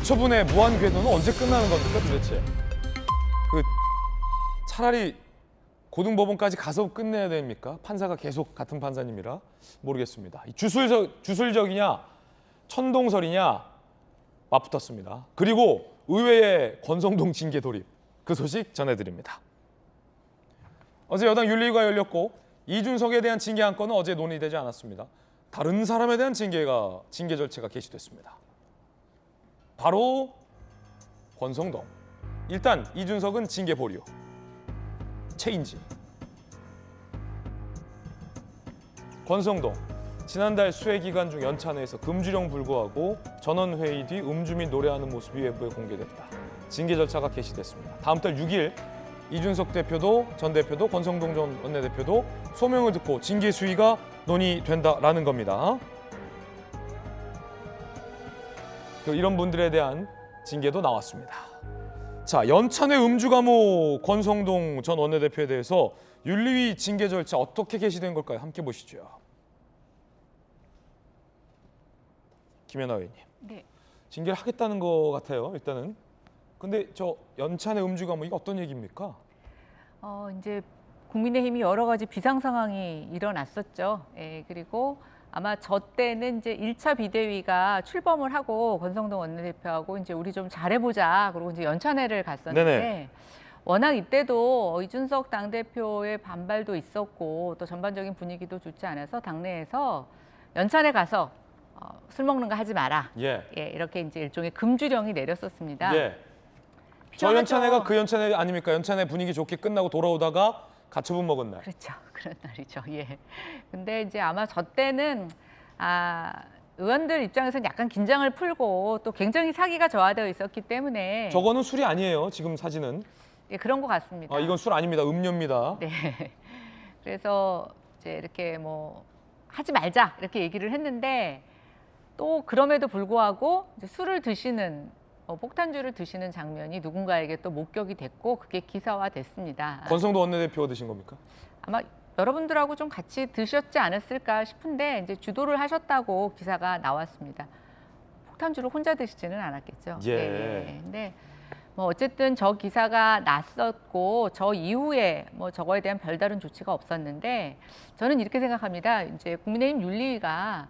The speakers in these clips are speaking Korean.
가처분의 무한 궤도는 언제 끝나는 겁니까 도대체? 차라리 고등법원까지 가서 끝내야 됩니까? 판사가 계속 같은 판사님이라 모르겠습니다. 주술적이냐 천동설이냐 맞붙었습니다. 그리고 의회의 권성동 징계 돌입 그 소식 전해드립니다. 어제 여당 윤리위가 열렸고 이준석에 대한 징계 안건은 어제 논의되지 않았습니다. 다른 사람에 대한 징계 절차가 개시됐습니다. 바로 권성동. 일단 이준석은 징계 보류. 체인지. 권성동. 지난달 수해 기간 중 연찬회에서 금주령 불구하고 전원회의 뒤 음주 및 노래하는 모습이 외부에 공개됐다. 징계 절차가 개시됐습니다. 다음 달 6일 이준석 대표도 전 대표도 권성동 전 원내대표도 소명을 듣고 징계 수위가 논의된다라는 겁니다. 이런 분들에 대한 징계도 나왔습니다. 자, 연찬회 음주 감호 권성동 전 원내대표에 대해서 윤리위 징계 절차 어떻게 개시된 걸까요? 함께 보시죠. 김연아 의원님. 네. 징계를 하겠다는 것 같아요. 일단은. 근데 저 연찬회 음주 감호 이게 어떤 얘기입니까? 이제 국민의힘이 여러 가지 비상 상황이 일어났었죠. 예, 그리고 아마 저 때는 이제 1차 비대위가 출범을 하고 권성동 원내대표하고 이제 우리 좀 잘해보자. 그리고 이제 연찬회를 갔었는데 네네. 워낙 이때도 이준석 당대표의 반발도 있었고 또 전반적인 분위기도 좋지 않아서 당내에서 연찬회 가서 술 먹는 거 하지 마라. 예. 예, 이렇게 이제 일종의 금주령이 내렸었습니다. 예. 저 연찬회가 그 연찬회 아닙니까? 연찬회 분위기 좋게 끝나고 돌아오다가 가처분 먹은 날. 그렇죠. 그런 날이죠. 예. 근데 이제 아마 저 때는 의원들 입장에서는 약간 긴장을 풀고 또 굉장히 사기가 저하되어 있었기 때문에 저거는 술이 아니에요. 지금 사진은. 예, 그런 것 같습니다. 이건 술 아닙니다. 음료입니다. 네. 그래서 이제 이렇게 뭐 하지 말자 이렇게 얘기를 했는데 또 그럼에도 불구하고 이제 술을 드시는 폭탄주를 드시는 장면이 누군가에게 또 목격이 됐고 그게 기사화됐습니다. 권성동 원내대표가 드신 겁니까? 아마 여러분들하고 좀 같이 드셨지 않았을까 싶은데 이제 주도를 하셨다고 기사가 나왔습니다. 폭탄주를 혼자 드시지는 않았겠죠. 예. 네. 근데 뭐 어쨌든 저 기사가 났었고 저 이후에 뭐 저거에 대한 별다른 조치가 없었는데 저는 이렇게 생각합니다. 이제 국민의힘 윤리위가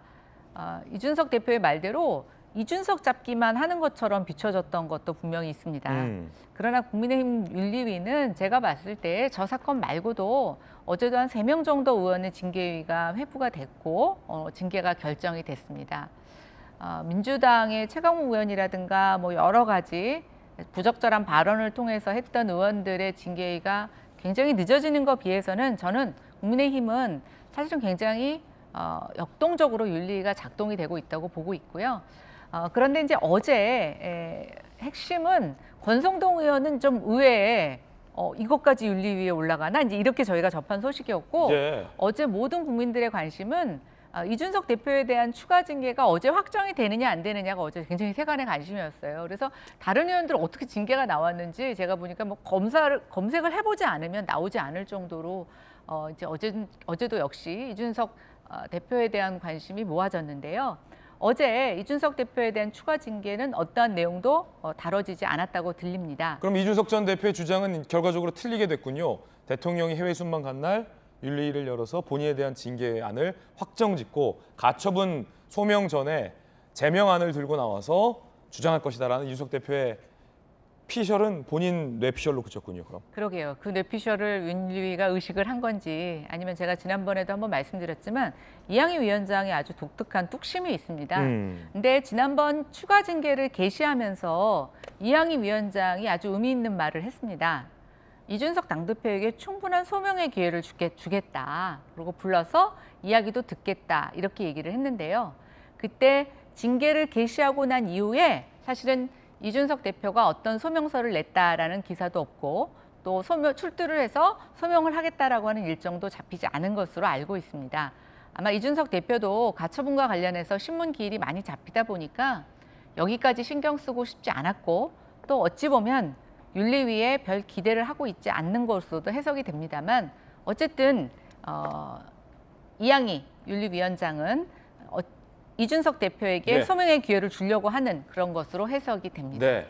이준석 대표의 말대로 이준석 잡기만 하는 것처럼 비춰졌던 것도 분명히 있습니다. 그러나 국민의힘 윤리위는 제가 봤을 때 저 사건 말고도 어제도 한 3명 정도 의원의 징계위가 회부가 됐고 징계가 결정이 됐습니다. 민주당의 최강욱 의원이라든가 뭐 여러 가지 부적절한 발언을 통해서 했던 의원들의 징계위가 굉장히 늦어지는 것에 비해서는 저는 국민의힘은 사실은 굉장히 역동적으로 윤리위가 작동이 되고 있다고 보고 있고요. 그런데 이제 어제 핵심은 권성동 의원은 좀 의외에 이것까지 윤리위에 올라가나 이제 이렇게 저희가 접한 소식이었고 예. 어제 모든 국민들의 관심은 이준석 대표에 대한 추가 징계가 어제 확정이 되느냐 안 되느냐가 어제 굉장히 세간의 관심이었어요. 그래서 다른 의원들 어떻게 징계가 나왔는지 제가 보니까 뭐 검색을 해보지 않으면 나오지 않을 정도로 이제 어제도 역시 이준석 대표에 대한 관심이 모아졌는데요. 어제 이준석 대표에 대한 추가 징계는 어떠한 내용도 다뤄지지 않았다고 들립니다. 그럼 이준석 전 대표의 주장은 결과적으로 틀리게 됐군요. 대통령이 해외 순방 간 날 윤리위를 열어서 본인에 대한 징계안을 확정짓고 가처분 소명 전에 제명안을 들고 나와서 주장할 것이다라는 이준석 대표의 피셜은 본인 뇌피셜로 그쳤군요. 그럼. 그러게요. 그 뇌피셜을 윤리위가 의식을 한 건지 아니면 제가 지난번에도 한번 말씀드렸지만 이양희 위원장이 아주 독특한 뚝심이 있습니다. 근데 지난번 추가 징계를 개시하면서 이양희 위원장이 아주 의미 있는 말을 했습니다. 이준석 당대표에게 충분한 소명의 기회를 주겠다. 그리고 불러서 이야기도 듣겠다. 이렇게 얘기를 했는데요. 그때 징계를 개시하고 난 이후에 사실은 이준석 대표가 어떤 소명서를 냈다라는 기사도 없고 또 출두를 해서 소명을 하겠다라고 하는 일정도 잡히지 않은 것으로 알고 있습니다. 아마 이준석 대표도 가처분과 관련해서 신문 기일이 많이 잡히다 보니까 여기까지 신경 쓰고 싶지 않았고 또 어찌 보면 윤리위에 별 기대를 하고 있지 않는 것으로도 해석이 됩니다만 어쨌든 이양희 윤리위원장은 이준석 대표에게 네. 소명의 기회를 주려고 하는 그런 것으로 해석이 됩니다. 네.